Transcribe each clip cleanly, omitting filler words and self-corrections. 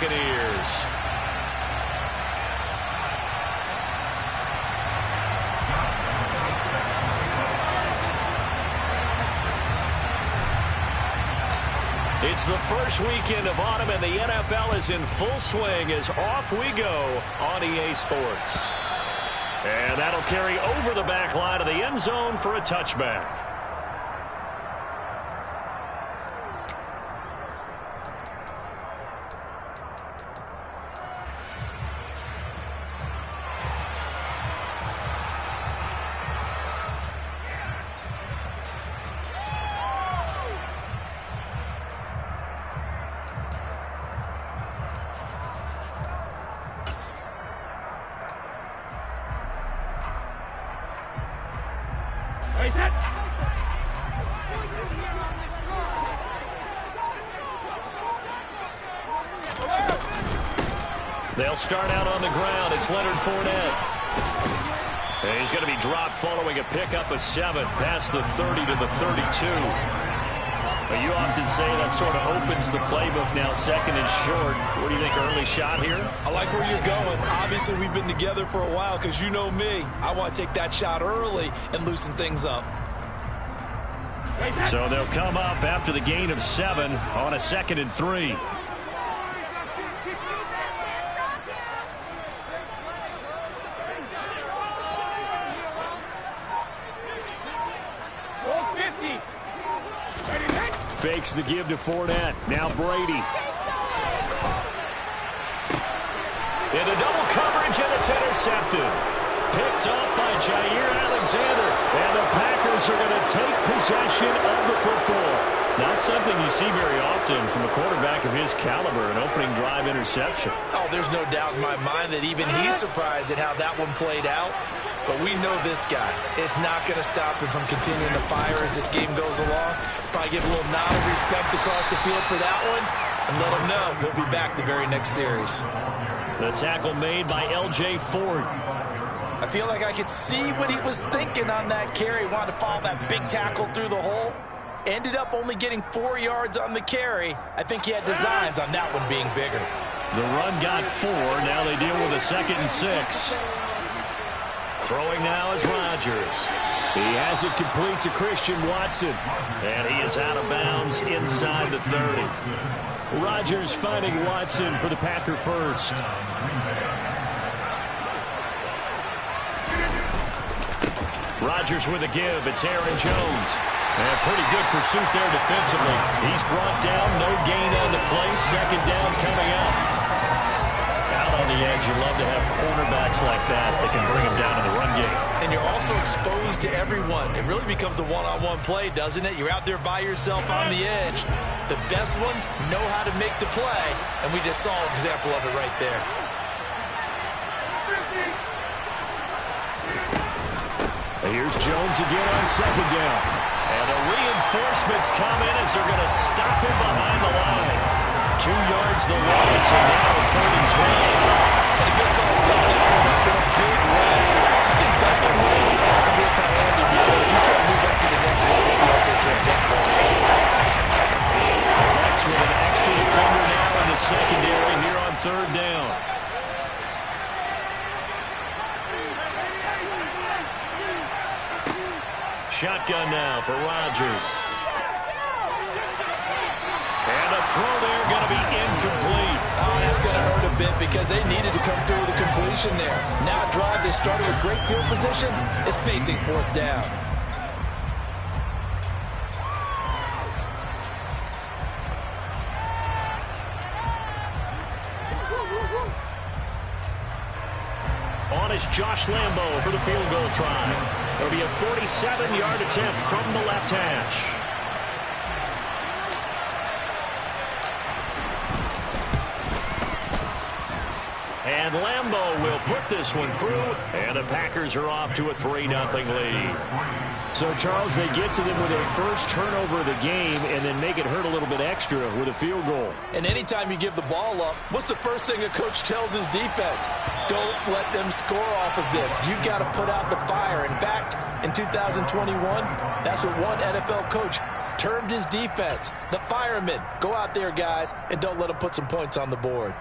Buccaneers. It's the first weekend of autumn, and the NFL is in full swing as off we go on EA Sports. And that'll carry over the back line of the end zone for a touchback. They'll start out on the ground. It's Leonard Fournette. And he's going to be dropped following a pickup of 7 past the 30 to the 32. But you often say that sort of opens the playbook now, second and short. What do you think, early shot here? I like where you're going. Obviously, we've been together for a while because you know me. I want to take that shot early and loosen things up. So they'll come up after the gain of 7 on a 2nd and 3. Fakes the give to Fournette. Now Brady. Into double coverage, and it's intercepted. Picked up by Jair Alexander. And the Packers are going to take possession of the football. Not something you see very often from a quarterback of his caliber, an opening drive interception. Oh, there's no doubt in my mind that even he's surprised at how that one played out. But we know this guy is not going to stop him from continuing to fire as this game goes along. Probably give a little nod of respect across the field for that one and let him know he'll be back the very next series. The tackle made by L.J. Ford. I feel like I could see what he was thinking on that carry. Wanted to follow that big tackle through the hole. Ended up only getting 4 yards on the carry. I think he had designs on that one being bigger. The run got 4. Now they deal with a 2nd and 6. Throwing now is Rodgers. He has it complete to Christian Watson. And he is out of bounds inside the 30. Rodgers finding Watson for the Packer first. Rodgers with a give. It's Aaron Jones. And pretty good pursuit there defensively. He's brought down. No gain on the play. 2nd down coming up. Out on the edge, you love to have cornerbacks like that can bring him down in the run game. And you're also exposed to everyone. It really becomes a one-on-one play, doesn't it? You're out there by yourself on the edge. The best ones know how to make the play, and we just saw an example of it right there. Here's Jones again on 2nd down. And the reinforcements come in as they're going to stop him behind the line. 2 yards the loss, and now 3rd and 12. And a good call stepped that one up in a big way. I think that one has to be a priority because you can't move up to the next level if you don't take care of him first. Next with an extra defender now in the secondary here on 3rd down. Shotgun now for Rodgers. And the throw there going to be incomplete. Oh, that's going to hurt a bit because they needed to come through with a completion there. Now a drive they started with great field position is facing 4th down. On is Josh Lambo for the field goal try. It'll be a 47-yard attempt from the left hash. And Lambo will put this one through, and the Packers are off to a 3-0 lead. So, Charles, they get to them with their first turnover of the game and then make it hurt a little bit extra with a field goal. And anytime you give the ball up, what's the first thing a coach tells his defense? Don't let them score off of this. You've got to put out the fire. In fact, in 2021, that's what one NFL coach termed his defense. The firemen. Go out there, guys, and don't let them put some points on the board.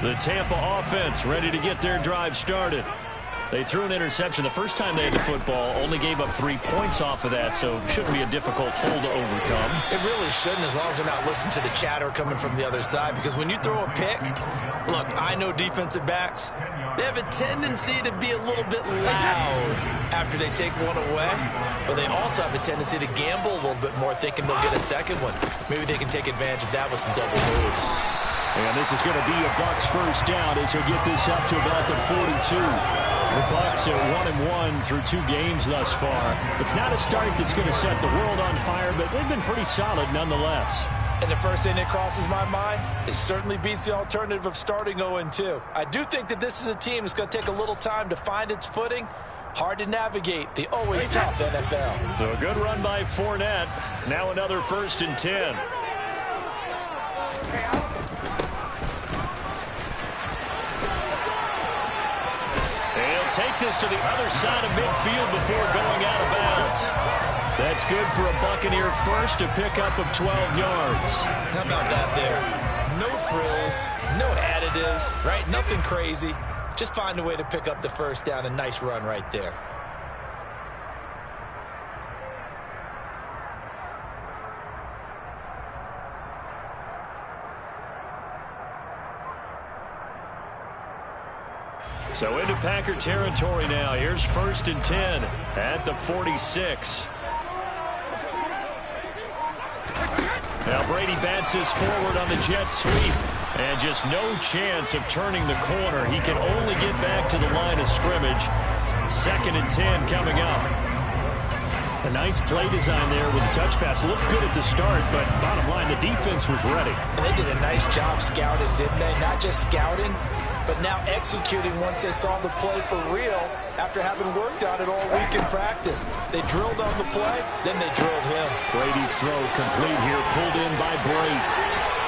The Tampa offense ready to get their drive started. They threw an interception the first time they had the football, only gave up 3 points off of that, so shouldn't be a difficult hole to overcome. It really shouldn't, as long as they're not listening to the chatter coming from the other side, because when you throw a pick, look, I know defensive backs, they have a tendency to be a little bit loud after they take one away, but they also have a tendency to gamble a little bit more, thinking they'll get a second one. Maybe they can take advantage of that with some double moves. And this is going to be a Bucs first down as he'll get this up to about the 42. The Bucs are 1-1 through 2 games thus far. It's not a start that's going to set the world on fire, but they've been pretty solid nonetheless. And the first thing that crosses my mind, it certainly beats the alternative of starting 0-2. I do think that this is a team that's going to take a little time to find its footing. Hard to navigate the always tough NFL. So a good run by Fournette. Now another 1st and 10. Take this to the other side of midfield before going out of bounds. That's good for a Buccaneer first, a pickup of 12 yards. How about that there? No frills, no additives, right? Nothing crazy. Just find a way to pick up the first down. A nice run right there. So into Packer territory now. Here's 1st and 10 at the 46. Now Brady bats his forward on the jet sweep. And just no chance of turning the corner. He can only get back to the line of scrimmage. 2nd and 10 coming up. A nice play design there with the touch pass. Looked good at the start, but bottom line, the defense was ready. And they did a nice job scouting, didn't they? Not just scouting, but now executing once they saw the play for real after having worked on it all week in practice. They drilled on the play, then they drilled him. Brady's throw complete here, pulled in by Brady.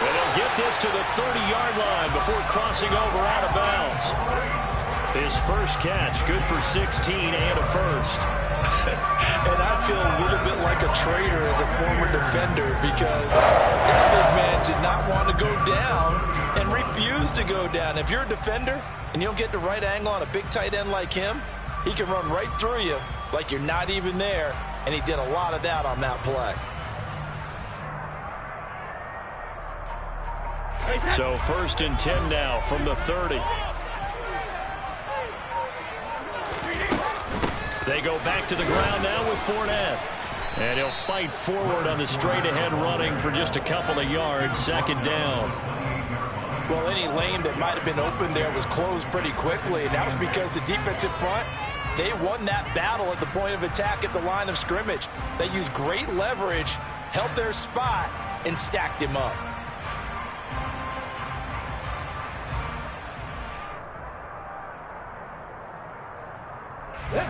And he'll get this to the 30-yard line before crossing over out of bounds. His first catch, good for 16 and a first. And I feel a little bit like a traitor as a former defender, because that big man did not want to go down and refused to go down. If you're a defender and you don't get the right angle on a big tight end like him, he can run right through you like you're not even there, and he did a lot of that on that play. So 1st and 10 now from the 30. They go back to the ground now with Fournette. And he'll fight forward on the straight-ahead running for just a couple of yards. 2nd down. Well, any lane that might have been open there was closed pretty quickly, and that was because the defensive front, they won that battle at the point of attack at the line of scrimmage. They used great leverage, held their spot, and stacked him up.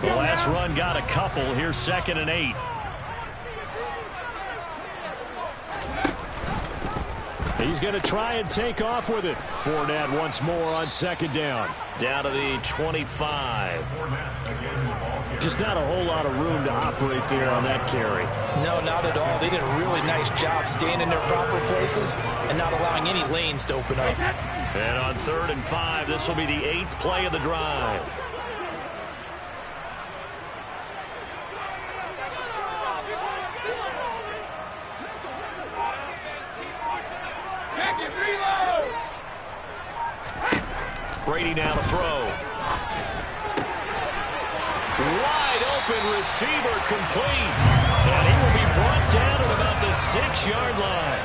The last run got a couple. Here's 2nd and 8. He's going to try and take off with it. Fournette once more on 2nd down. Down to the 25. Just not a whole lot of room to operate there on that carry. No, not at all. They did a really nice job staying in their proper places and not allowing any lanes to open up. And on 3rd and 5, this will be the 8th play of the drive. Brady now to throw. Wide open receiver complete. And he will be brought down at about the 6-yard line.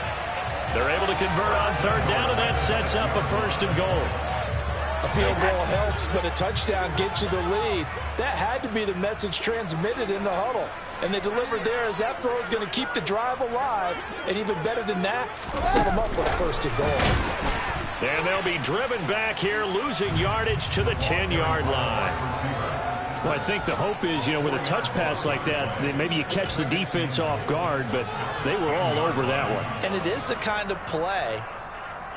They're able to convert on 3rd down, and that sets up a 1st and goal. A field goal helps, but a touchdown gets you the lead. That had to be the message transmitted in the huddle. And they delivered there, as that throw is going to keep the drive alive. And even better than that, set them up with a 1st and goal. And they'll be driven back here, losing yardage to the 10-yard line. Well, I think the hope is, with a touch pass like that, then maybe you catch the defense off guard, but they were all over that one. And it is the kind of play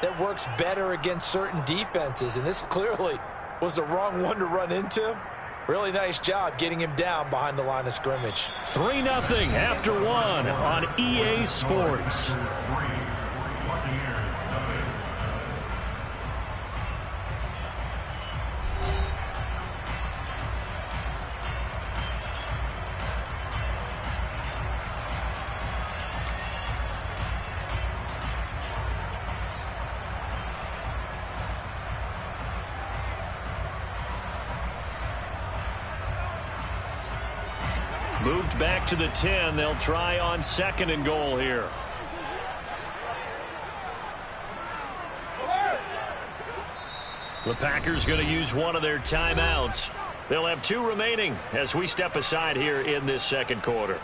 that works better against certain defenses, and this clearly was the wrong one to run into. Really nice job getting him down behind the line of scrimmage. 3-0 after one on EA Sports. Moved back to the 10. They'll try on 2nd and goal here. The Packers going to use one of their timeouts. They'll have 2 remaining as we step aside here in this 2nd quarter.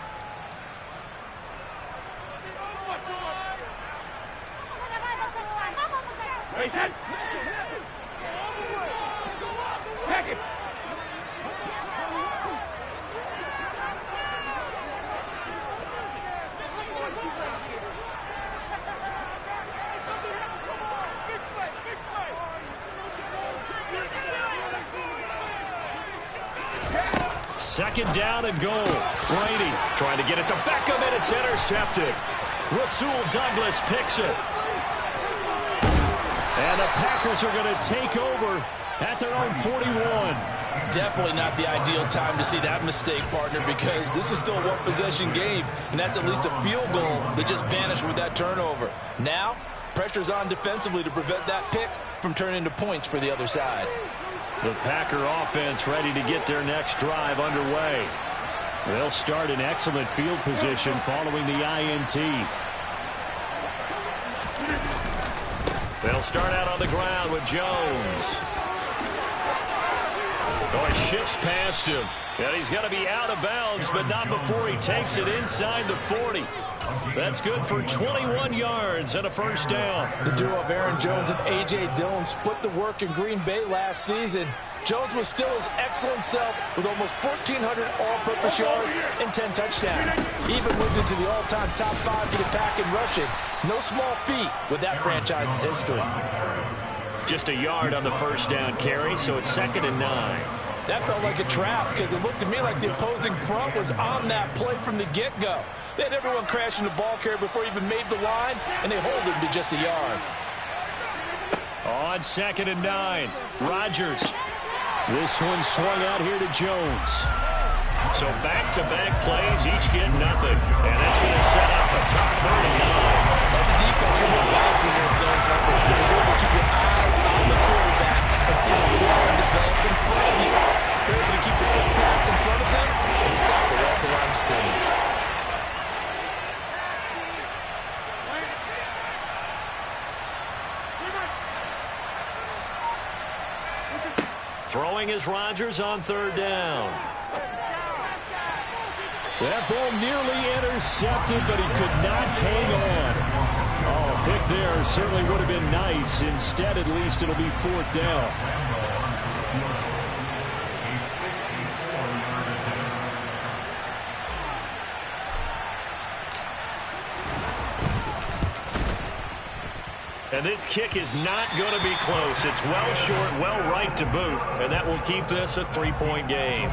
Second down and goal. Brady trying to get it to Beckham, and it's intercepted. Rasul Douglas picks it. And the Packers are going to take over at their own 41. Definitely not the ideal time to see that mistake, partner, because this is still a one-possession game, and that's at least a field goal that just vanished with that turnover. Now, pressure's on defensively to prevent that pick from turning into points for the other side. The Packer offense ready to get their next drive underway. They'll start in excellent field position following the INT. They'll start out on the ground with Jones. Oh, he shifts past him. And he's going to be out of bounds, but not before he takes it inside the 40. That's good for 21 yards and a first down. The duo of Aaron Jones and A.J. Dillon split the work in Green Bay last season. Jones was still his excellent self with almost 1,400 all-purpose yards and 10 touchdowns. He even moved into the all-time top 5 for the Pack in rushing. No small feat with that franchise's history. Just a yard on the first down carry, so it's 2nd and 9. That felt like a trap because it looked to me like the opposing front was on that play from the get-go. They had everyone crashing the ball carrier before he even made the line, and they hold him to just a yard. On 2nd and 9, Rodgers. This one swung out here to Jones. So back-to-back plays, each get nothing. And that's going to set up a tough 39. As a defense, you're more balanced when you're in zone coverage because you're able to keep your eyes on the quarterback and see the play develop in front of you. You're able to keep the quick pass in front of them and stop it at the line of scrimmage. Throwing is Rodgers on 3rd down. That ball nearly intercepted, but he could not hang on. Oh, pick there certainly would have been nice. Instead, at least, it'll be 4th down. And this kick is not going to be close. It's well short, well right to boot, and that will keep this a 3-point game.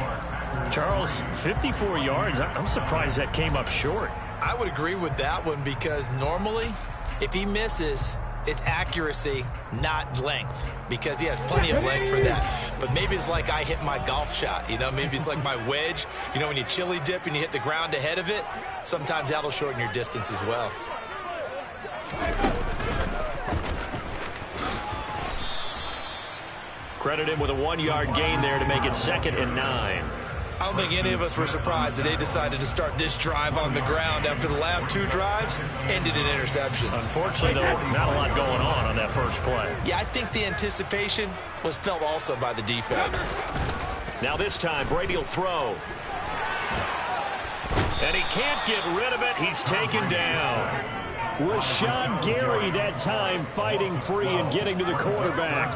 Charles, 54 yards. I'm surprised that came up short. I would agree with that one because normally, if he misses, it's accuracy, not length, because he has plenty of leg for that. But maybe it's like I hit my golf shot, you know? Maybe it's like my wedge. You know, when you chili dip and you hit the ground ahead of it, sometimes that'll shorten your distance as well. Credit him with a 1-yard gain there to make it 2nd and 9. I don't think any of us were surprised that they decided to start this drive on the ground after the last 2 drives ended in interceptions. Unfortunately, though, not a lot going on that first play. Yeah, I think the anticipation was felt also by the defense. Now this time, Brady will throw. And he can't get rid of it. He's taken down. Rashawn Gary that time fighting free and getting to the quarterback.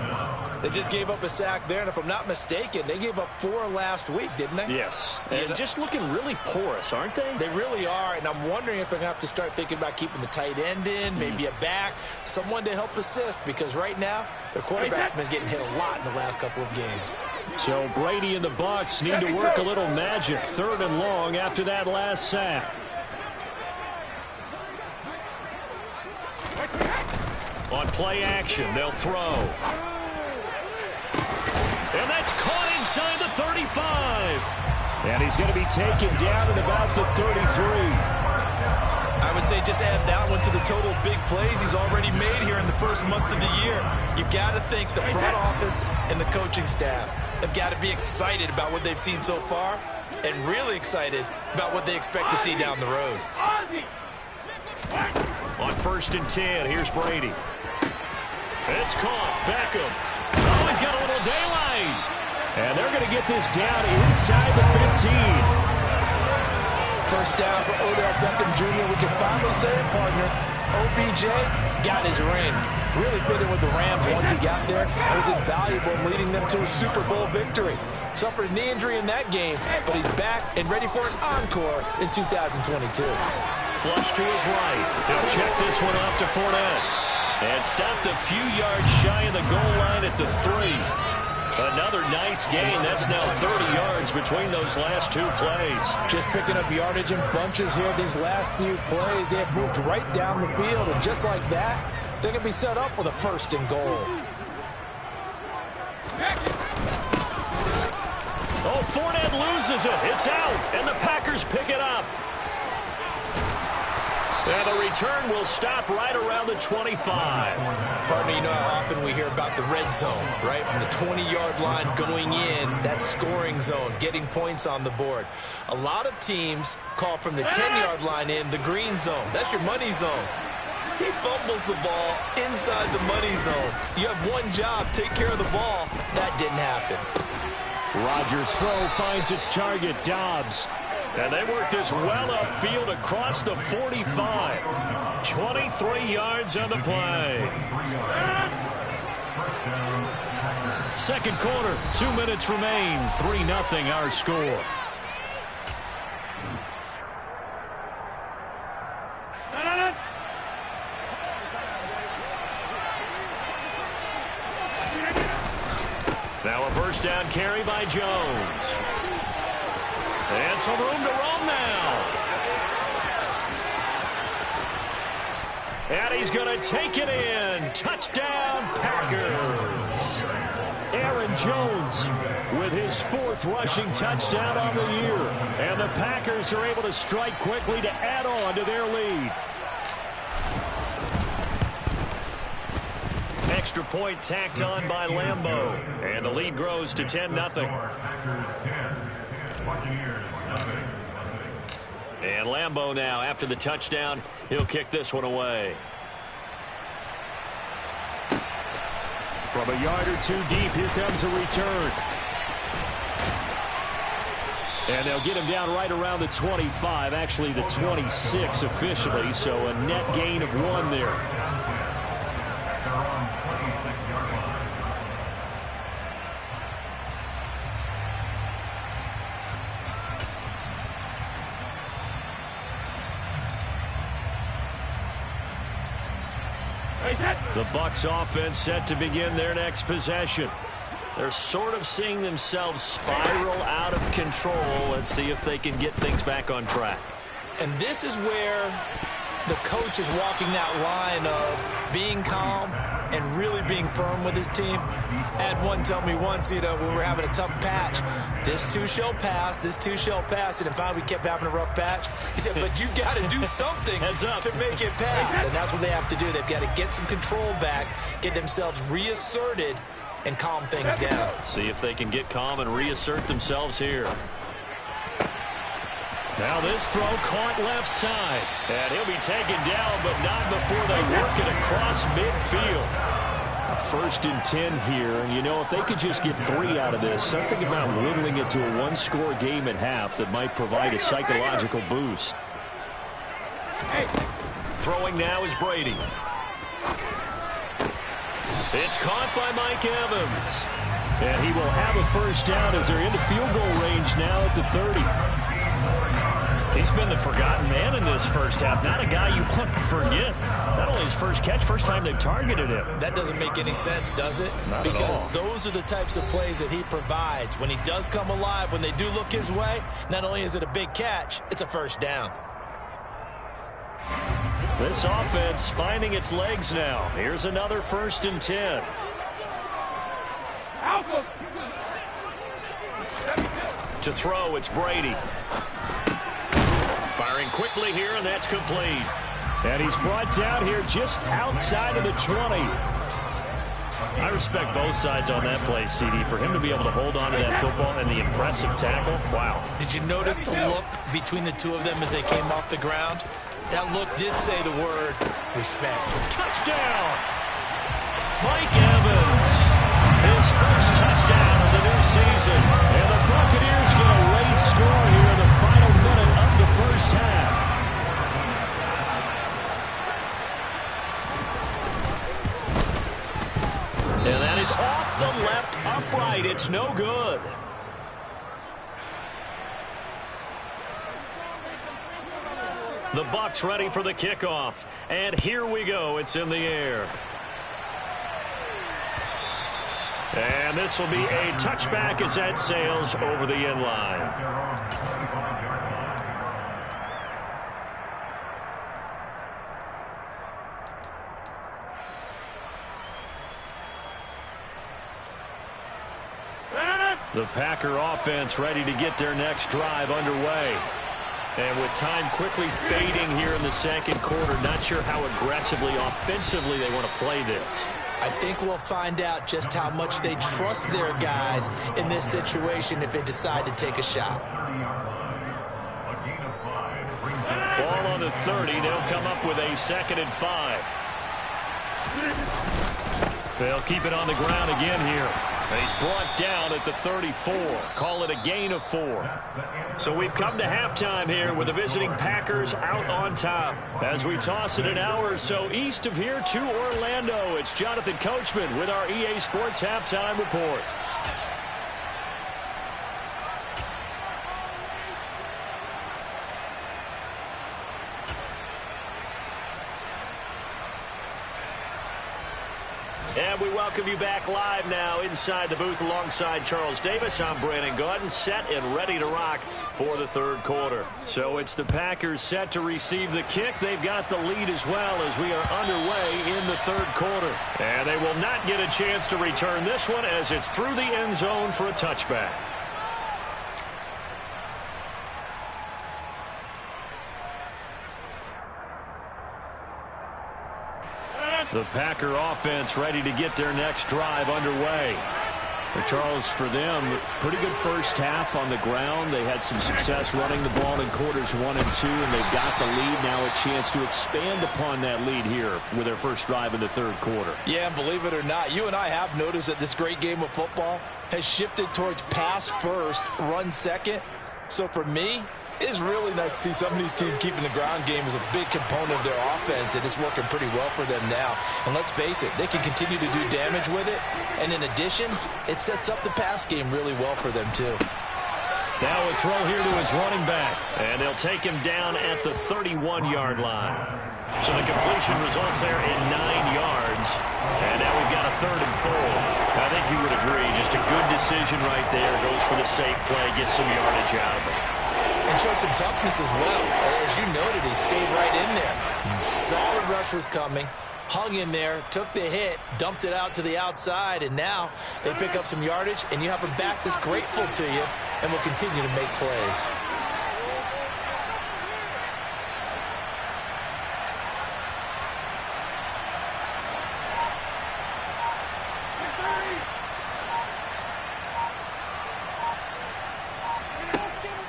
They just gave up a sack there, and if I'm not mistaken, they gave up 4 last week, didn't they? Yes, and just looking really porous, aren't they? They really are, and I'm wondering if they're going to have to start thinking about keeping the tight end in, maybe a back, someone to help assist, because right now, their quarterback's been getting hit a lot in the last couple of games. So Brady and the Bucs need to work a little magic, 3rd and long after that last sack. On play action, they'll throw. And that's caught inside the 35. And he's going to be taken down at about the 33. I would say just add that one to the total of big plays he's already made here in the first month of the year. You've got to think the front office and the coaching staff have got to be excited about what they've seen so far and really excited about what they expect to see down the road. On 1st and 10, here's Brady. It's caught. Beckham. Oh, he's got a little daylight. And they're going to get this down inside the 15. First down for Odell Beckham Jr. We can finally say it, partner. OBJ got his ring. Really fit in with the Rams once he got there. It was invaluable, leading them to a Super Bowl victory. Suffered a knee injury in that game, but he's back and ready for an encore in 2022. Flush to his right. He'll check this one off to Fournette. And stopped a few yards shy of the goal line at the 3. Another nice gain. That's now 30 yards between those last 2 plays. Just picking up yardage in bunches here. These last few plays, they have moved right down the field. And just like that, they're going to be set up with a 1st and goal. Oh, Fournette loses it. It's out. And the Packers pick it up. And the return will stop right around the 25. Partner, you know how often we hear about the red zone, right? From the 20-yard line going in, that scoring zone, getting points on the board. A lot of teams call from the 10-yard line in the green zone. That's your money zone. He fumbles the ball inside the money zone. You have one job, take care of the ball. That didn't happen. Rodgers' throw finds its target, Dobbs. And they work this well upfield across the 45. 23 yards on the play. 2nd quarter, 2 minutes remain. 3-0 our score. Now a 1st down carry by Jones. And some room to roam now. And he's going to take it in. Touchdown, Packers. Aaron Jones with his 4th rushing touchdown on the year. And the Packers are able to strike quickly to add on to their lead. Extra point tacked on by Lambeau. And the lead grows to 10-0. And Lambeau now, after the touchdown, he'll kick this one away. From a yard or 2 deep, here comes a return. And they'll get him down right around the 25, actually the 26 officially, so a net gain of 1 there. The Bucs offense set to begin their next possession. They're sort of seeing themselves spiral out of control. Let's see if they can get things back on track. And this is where the coach is walking that line of being calm and really being firm with his team. Had one tell me once, when we were having a tough patch, this too shall pass, this too shall pass. And finally we kept having a rough patch. He said, but you got to do something to make it pass. And that's what they have to do. They've got to get some control back, get themselves reasserted, and calm things down. See if they can get calm and reassert themselves here. Now this throw caught left side. And he'll be taken down, but not before they work it across midfield. 1st and 10 here. And, if they could just get 3 out of this, something about whittling it to a 1-score game at half that might provide a psychological boost. Throwing now is Brady. It's caught by Mike Evans. And he will have a first down as they're into field goal range now at the 30. He's been the forgotten man in this first half. Not a guy you want to forget. Not only his first catch, first time they've targeted him. That doesn't make any sense, does it? Not because at all. Those are the types of plays that he provides. When he does come alive, when they do look his way, not only is it a big catch, it's a first down. This offense finding its legs now. Here's another 1st and 10. To throw, it's Brady. Firing quickly here, and that's complete. And he's brought down here just outside of the 20. I respect both sides on that play, CD. For him to be able to hold on to that football and the impressive tackle, wow. Did you notice the look between the two of them as they came off the ground? That look did say the word respect. Touchdown! Mike Evans, his first touchdown of the new season. And the Buccaneers get a late score here in the final minute of the first half. And that is off the left upright. It's no good. The Bucs ready for the kickoff. And here we go. It's in the air. And this will be a touchback as that sails over the end line. The Packer offense ready to get their next drive underway. And with time quickly fading here in the second quarter, not sure how aggressively, offensively they want to play this. I think we'll find out just how much they trust their guys in this situation if they decide to take a shot. Ball on the 30. They'll come up with a 2nd and 5. They'll keep it on the ground again here. And he's brought down at the 34. Call it a gain of 4. So we've come to halftime here with the visiting Packers out on top. As we toss it an hour or so east of here to Orlando, it's Jonathan Coachman with our EA Sports Halftime Report. And we welcome you back live now inside the booth alongside Charles Davis. I'm Brandon Gaudin, set and ready to rock for the third quarter. So it's the Packers set to receive the kick. They've got the lead as well as we are underway in the third quarter. And they will not get a chance to return this one as it's through the end zone for a touchback. The Packer offense ready to get their next drive underway. But Charles, for them, pretty good first half on the ground. They had some success running the ball in quarters 1 and 2, and they've got the lead. Now a chance to expand upon that lead here with their first drive in the third quarter. Yeah, and believe it or not, you and I have noticed that this great game of football has shifted towards pass first, run second. So for me, it's really nice to see some of these teams keeping the ground game as a big component of their offense, and it's working pretty well for them now. And let's face it, they can continue to do damage with it. And in addition, it sets up the pass game really well for them too. Now a throw here to his running back, and they'll take him down at the 31-yard line. So the completion results there in 9 yards. And now we've got a 3rd and 4. I think you would agree, just a good decision right there. Goes for the safe play, gets some yardage out of it. And showed some toughness as well. As you noted, he stayed right in there. Solid rush was coming. Hung in there, took the hit, dumped it out to the outside, and now they pick up some yardage, and you have a back that's grateful to you and will continue to make plays.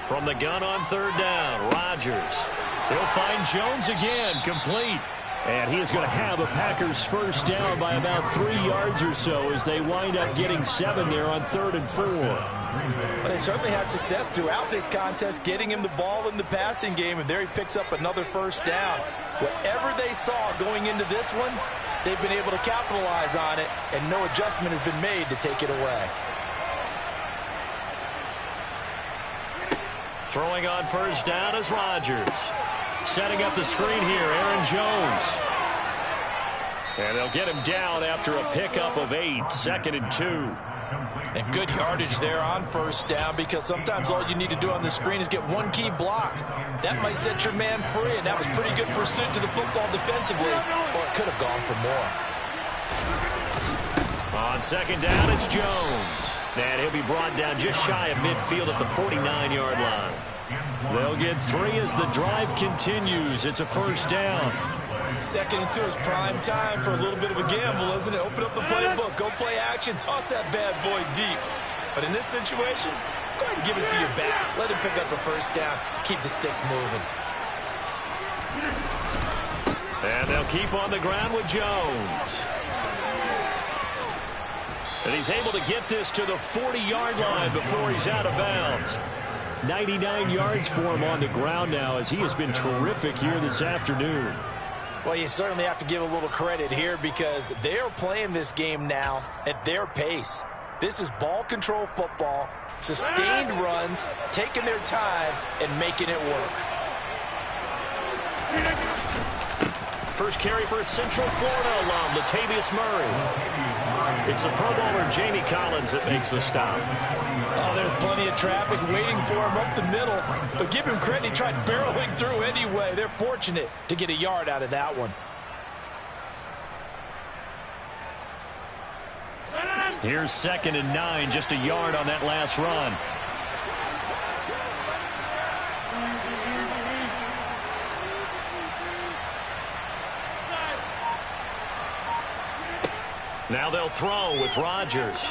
From the gun on 3rd down, Rodgers. He'll find Jones again, complete. And he is going to have a Packers first down by about 3 yards or so as they wind up getting 7 there on 3rd and 4. Well, they certainly had success throughout this contest, getting him the ball in the passing game, and there he picks up another first down. Whatever they saw going into this one, they've been able to capitalize on it, and no adjustment has been made to take it away. Throwing on first down is Rodgers. Setting up the screen here, Aaron Jones. And they'll get him down after a pickup of 8, 2nd and 2. And good yardage there on first down, because sometimes all you need to do on the screen is get one key block. That might set your man free, and that was pretty good pursuit to the football defensively, or it could have gone for more. On second down, it's Jones. And he'll be brought down just shy of midfield at the 49-yard line. They'll get 3 as the drive continues. It's a first down. 2nd and 2 is prime time for a little bit of a gamble, isn't it? Open up the playbook, go play action, toss that bad boy deep. But in this situation, go ahead and give it to your back. Let him pick up a first down. Keep the sticks moving. And they'll keep on the ground with Jones. And he's able to get this to the 40-yard line before he's out of bounds. 99 yards for him on the ground now, as he has been terrific here this afternoon. Well, you certainly have to give a little credit here, because they are playing this game now at their pace. This is ball control football, sustained runs, taking their time, and making it work. First carry for a Central Florida alum, Latavius Murray. It's the Pro Bowler Jamie Collins that makes the stop. Oh, there's plenty of traffic waiting for him up the middle. But give him credit, he tried barreling through anyway. They're fortunate to get a yard out of that one. Here's 2nd and 9, just a yard on that last run. Now they'll throw with Rodgers.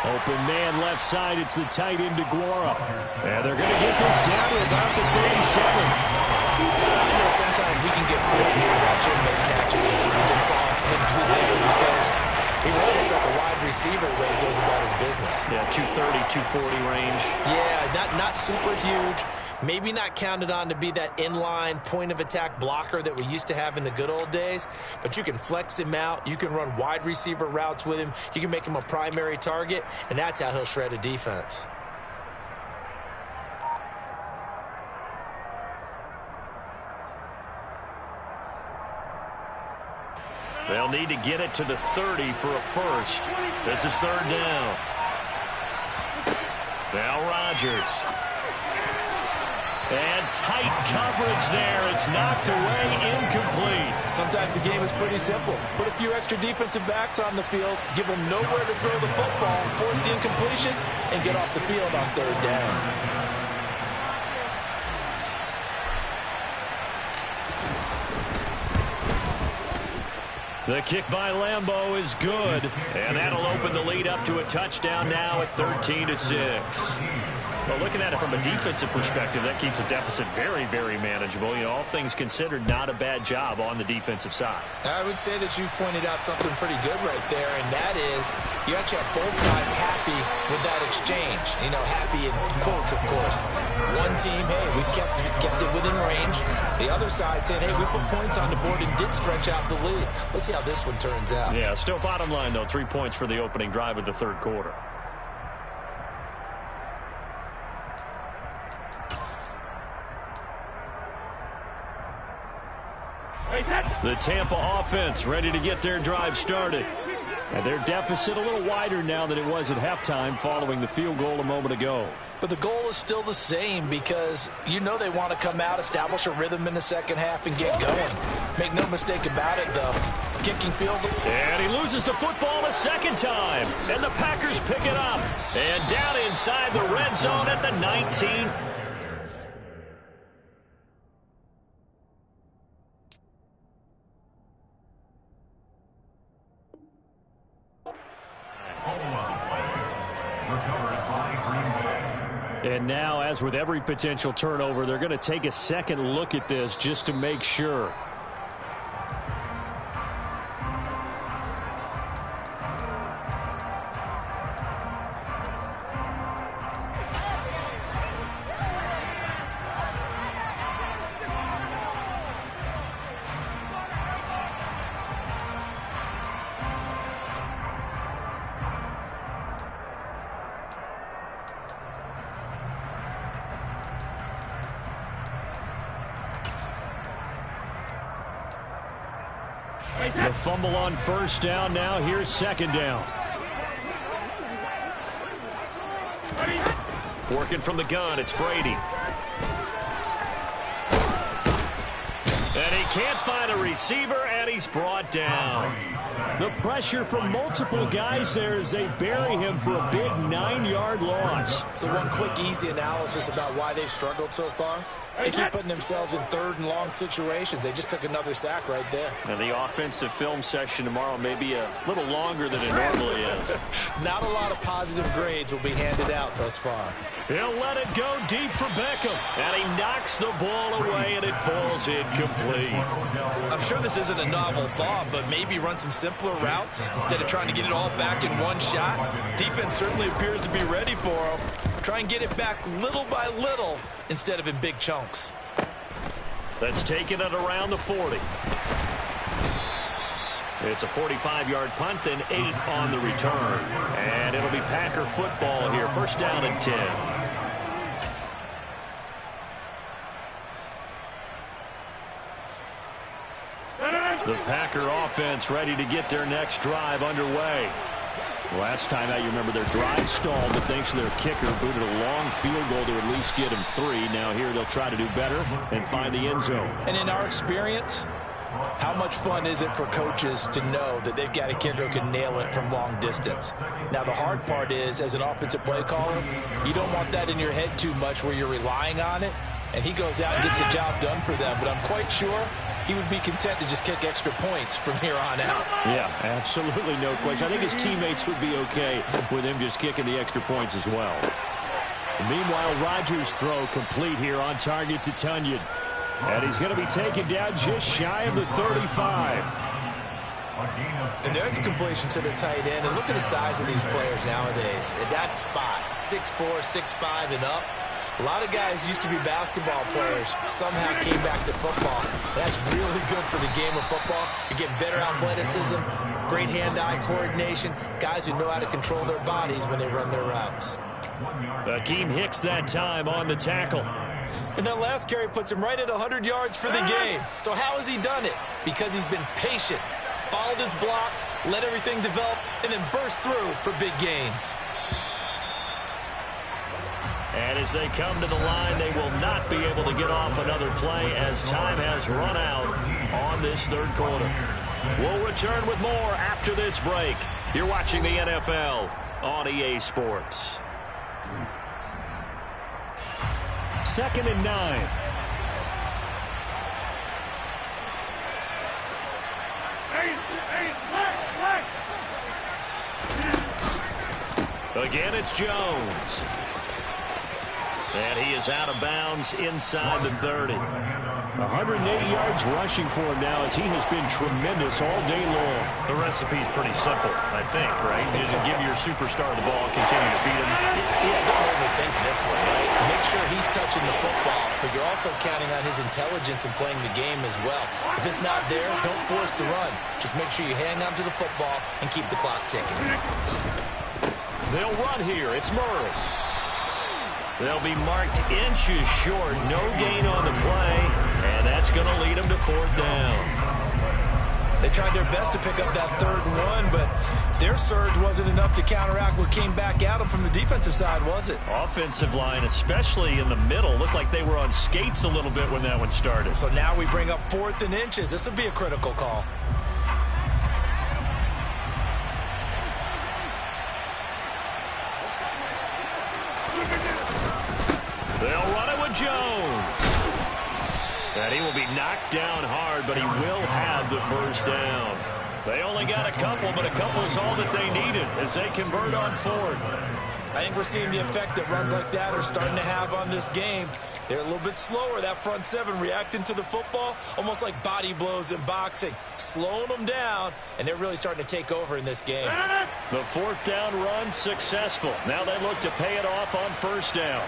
Open man left side. It's the tight end DeGuara. And they're going to get this down to about the 37. I know sometimes we can get fooled when we watch him make catches, as we just saw him do there, because he really looks like a wide receiver the way he goes about his business. Yeah, 230, 240 range. Yeah, not super huge. Maybe not counted on to be that inline point-of-attack blocker that we used to have in the good old days. But you can flex him out. You can run wide receiver routes with him. You can make him a primary target, and that's how he'll shred a defense. They'll need to get it to the 30 for a first. This is 3rd down. Now Rodgers. And tight coverage there. It's knocked away, incomplete. Sometimes the game is pretty simple. Put a few extra defensive backs on the field, give them nowhere to throw the football, force the incompletion, and get off the field on 3rd down. The kick by Lambeau is good, and that'll open the lead up to a touchdown now at 13-6. Well, looking at it from a defensive perspective, that keeps the deficit very, very manageable. You know, all things considered, not a bad job on the defensive side. I would say that you've pointed out something pretty good right there, and that is you actually have both sides happy with that exchange. You know, happy in quotes, of course. One team, hey, we've kept it within range. The other side saying, hey, we put points on the board and did stretch out the lead. Let's see how this one turns out. Yeah, still bottom line, though, 3 points for the opening drive of the 3rd quarter. The Tampa offense ready to get their drive started. And their deficit a little wider now than it was at halftime following the field goal a moment ago. But the goal is still the same, because you know they want to come out, establish a rhythm in the second half, and get going. Make no mistake about it, though. Kicking field goal. And he loses the football a second time. And the Packers pick it up. And down inside the red zone at the 19. And now, as with every potential turnover, they're going to take a second look at this just to make sure. The fumble on first down. Now here's second down. Working from the gun, it's Brady. And he can't find a receiver, and he's brought down. The pressure from multiple guys there as they bury him for a big 9-yard loss. So one quick, easy analysis about why they've struggled so far. They keep putting themselves in third and long situations. They just took another sack right there. And the offensive film session tomorrow may be a little longer than it normally is. Not a lot of positive grades will be handed out thus far. He'll let it go deep for Beckham. And he knocks the ball away, and it falls incomplete. I'm sure this isn't a novel thought, but maybe run some simpler routes instead of trying to get it all back in one shot. Defense certainly appears to be ready for him. Try and get it back little by little instead of in big chunks. That's taken it around the 40. It's a 45-yard punt and 8 on the return. And it'll be Packer football here. First down and 10. The Packer offense ready to get their next drive underway. Last time out, you remember their drive stalled, but thanks to their kicker, booted a long field goal to at least get him 3. Now here they'll try to do better and find the end zone. And in our experience, how much fun is it for coaches to know that they've got a kicker who can nail it from long distance? Now, the hard part is, as an offensive play caller, you don't want that in your head too much where you're relying on it, and he goes out and gets the job done for them. But I'm quite sure he would be content to just kick extra points from here on out. Yeah, absolutely no question. I think his teammates would be okay with him just kicking the extra points as well. Meanwhile, Rodgers' throw complete here on target to Tunyon. And he's going to be taken down just shy of the 35. And there's a completion to the tight end. And look at the size of these players nowadays. At that spot, 6'4", 6'5", and up. A lot of guys used to be basketball players, somehow came back to football. That's really good for the game of football. You're getting better athleticism, great hand-eye coordination, guys who know how to control their bodies when they run their routes. Akeem Hicks that time on the tackle. And that last carry puts him right at 100 yards for the game. So how has he done it? Because he's been patient, followed his blocks, let everything develop, and then burst through for big gains. And as they come to the line, they will not be able to get off another play as time has run out on this third quarter. We'll return with more after this break. You're watching the NFL on EA Sports. 2nd and 9. Again, it's Jones. And he is out of bounds inside the 30. 180 yards rushing for him now as he has been tremendous all day long. The recipe's pretty simple, I think, right? You just give your superstar the ball, continue to feed him. Yeah, don't overthink this one, right? Make sure he's touching the football, but you're also counting on his intelligence in playing the game as well. If it's not there, don't force the run. Just make sure you hang on to the football and keep the clock ticking. They'll run here. It's Murray. They'll be marked inches short. No gain on the play, and that's going to lead them to 4th down. They tried their best to pick up that 3rd and 1, but their surge wasn't enough to counteract what came back at them from the defensive side, was it? Offensive line, especially in the middle, looked like they were on skates a little bit when that one started. So now we bring up 4th and inches. This will be a critical call. They'll run it with Jones. And he will be knocked down hard, but he will have the first down. They only got a couple, but a couple is all that they needed as they convert on 4th. I think we're seeing the effect that runs like that are starting to have on this game. They're a little bit slower, that front 7, reacting to the football, almost like body blows in boxing, slowing them down, and they're really starting to take over in this game. The 4th down run successful. Now they look to pay it off on 1st down.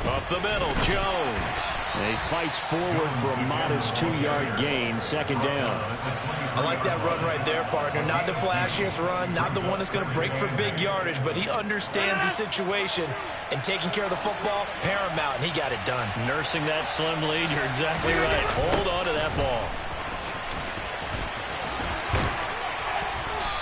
Up the middle, Jones. He fights forward for a modest 2-yard gain, 2nd down. I like that run right there, partner. Not the flashiest run, not the one that's going to break for big yardage, but he understands the situation, and taking care of the football, paramount, and he got it done. Nursing that slim lead, you're exactly right. Hold on to that ball.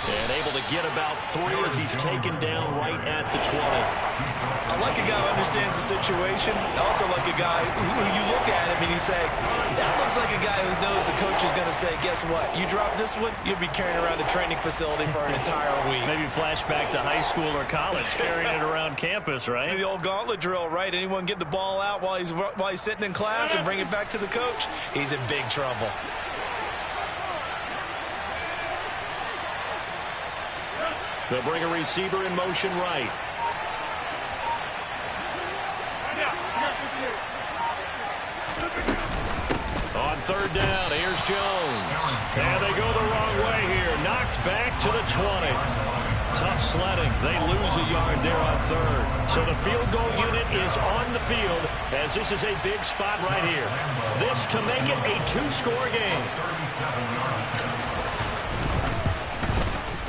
And able to get about 3 as he's taken down right at the 20. I like a guy who understands the situation. I also like a guy who you look at him and you say, that looks like a guy who knows the coach is going to say, guess what? You drop this one, you'll be carrying around a training facility for an entire week. Maybe flashback to high school or college, carrying it around campus, right? The old gauntlet drill, right? Anyone get the ball out while he's sitting in class and bring it back to the coach? He's in big trouble. They'll bring a receiver in motion right. On third down, here's Jones. And they go the wrong way here. Knocked back to the 20. Tough sledding. They lose a yard there on third. So the field goal unit is on the field as this is a big spot right here. This to make it a 2-score game.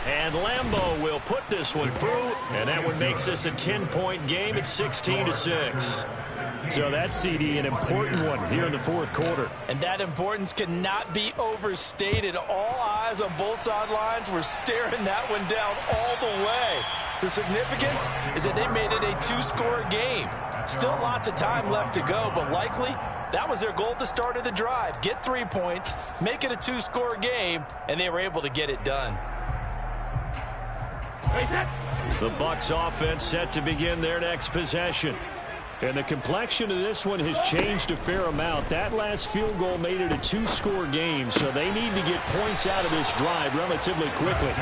And Lambeau will put this one through, and that one makes this a 10-point game at 16-6. So that's, CD, an important one here in the fourth quarter. And that importance cannot be overstated. All eyes on both sidelines were staring that one down all the way. The significance is that they made it a 2-score game. Still lots of time left to go, but likely that was their goal at the start of the drive. Get 3 points, make it a 2-score game, and they were able to get it done. The Bucs offense set to begin their next possession. And the complexion of this one has changed a fair amount. That last field goal made it a 2-score game, so they need to get points out of this drive relatively quickly.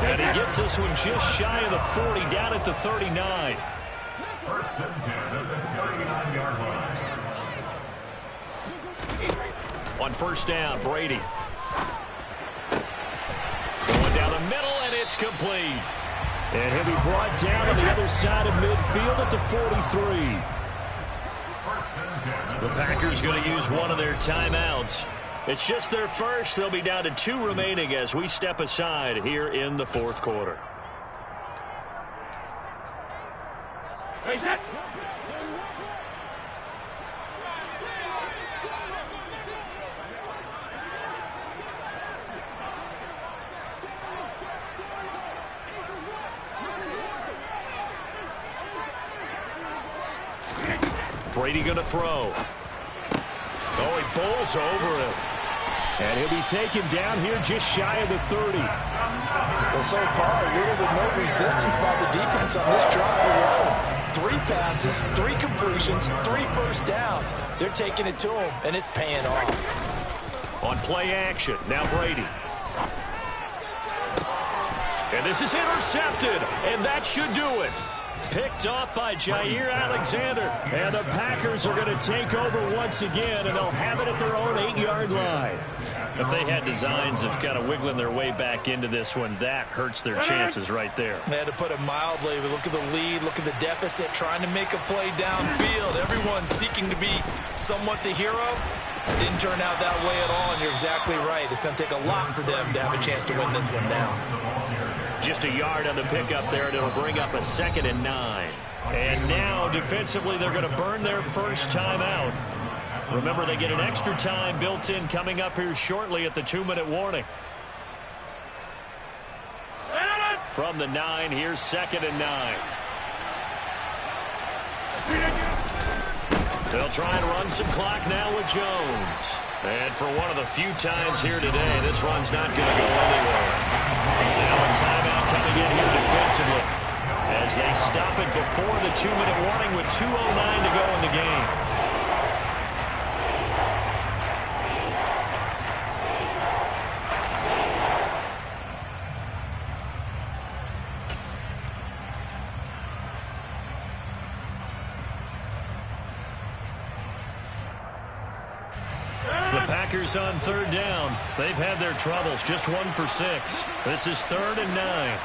And he gets this one just shy of the 40, down at the 39. First and 10 at the 39-yard line. On first down, Brady. Going down the middle, and it's complete. And he'll be brought down on the other side of midfield at the 43. The Packers going to use one of their timeouts. It's just their first. They'll be down to 2 remaining as we step aside here in the fourth quarter. Brady going to throw. Oh, he bowls over him. And he'll be taken down here just shy of the 30. Well, so far, little to no resistance by the defense on this drive alone. 3 passes, 3 completions, 3 first downs. They're taking it to him, and it's paying off. On play action, now Brady. And this is intercepted, and that should do it. Picked off by Jair Alexander. And the Packers are going to take over once again, and they'll have it at their own 8-yard line. If they had designs of kind of wiggling their way back into this one, that hurts their chances right there. They had to put it mildly. But look at the lead, look at the deficit, trying to make a play downfield. Everyone seeking to be somewhat the hero. It didn't turn out that way at all, and you're exactly right. It's going to take a lot for them to have a chance to win this one now. Just a yard on the pickup there, and it'll bring up a 2nd and 9. And now, defensively, they're going to burn their first time out. Remember, they get an extra time built in coming up here shortly at the 2-minute warning. From the 9, here's 2nd and 9. They'll try and run some clock now with Jones. And for one of the few times here today, this run's not going to go anywhere. Now a timeout coming in here defensively as they stop it before the 2-minute warning with 2:09 to go in the game. The Packers on third down. They've had their troubles. Just 1 for 6. This is 3rd and 9.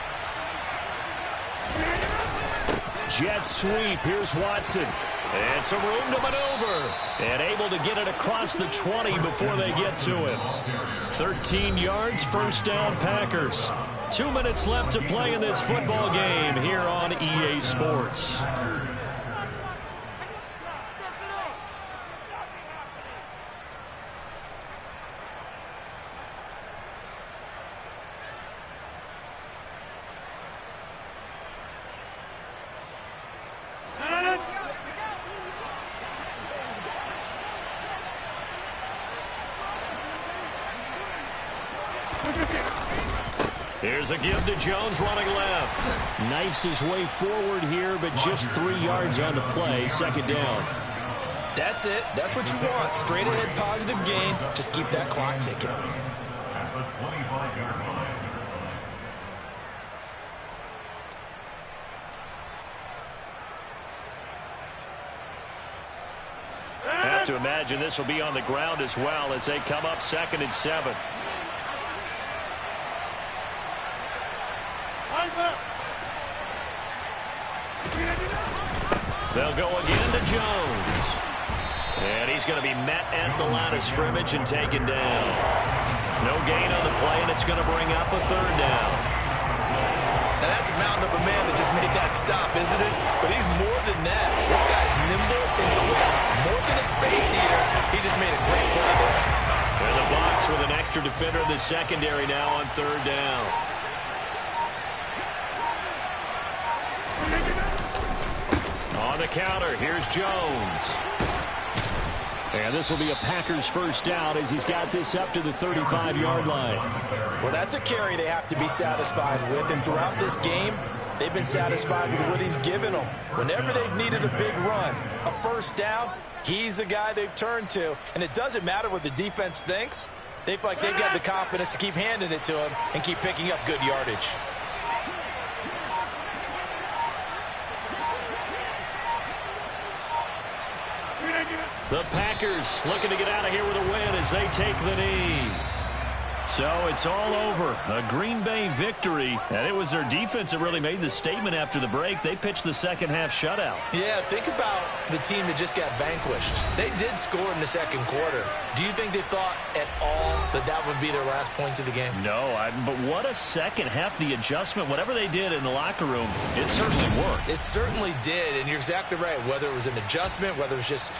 Jet sweep. Here's Watson. And some room to maneuver. And able to get it across the 20 before they get to him. 13 yards, first down, Packers. 2 minutes left to play in this football game here on EA Sports. Here's a give to Jones running left. Knifes his way forward here, but just 3 yards on the play. Second down. That's it. That's what you want. Straight ahead positive gain. Just keep that clock ticking. At the 25-yard line. Have to imagine this will be on the ground as well as they come up 2nd and 7. They'll go again to Jones. And he's going to be met at the line of scrimmage and taken down. No gain on the play, and it's going to bring up a 3rd down. Now that's a mountain of a man that just made that stop, isn't it? But he's more than that. This guy's nimble and quick. More than a space eater. He just made a great play there. In the box with an extra defender in the secondary now on 3rd down. On the counter, here's Jones. And this will be a Packers first down as he's got this up to the 35-yard line. Well, that's a carry they have to be satisfied with. And throughout this game, they've been satisfied with what he's given them. Whenever they've needed a big run, a first down, he's the guy they've turned to. And it doesn't matter what the defense thinks. They feel like they've got the confidence to keep handing it to him and keep picking up good yardage. The Packers looking to get out of here with a win as they take the knee. So it's all over. A Green Bay victory. And it was their defense that really made the statement after the break. They pitched the second half shutout. Yeah, think about the team that just got vanquished. They did score in the second quarter. Do you think they thought at all that that would be their last points of the game? No, but what a second half. The adjustment, whatever they did in the locker room, it certainly worked. It certainly did, and you're exactly right. Whether it was an adjustment, whether it was just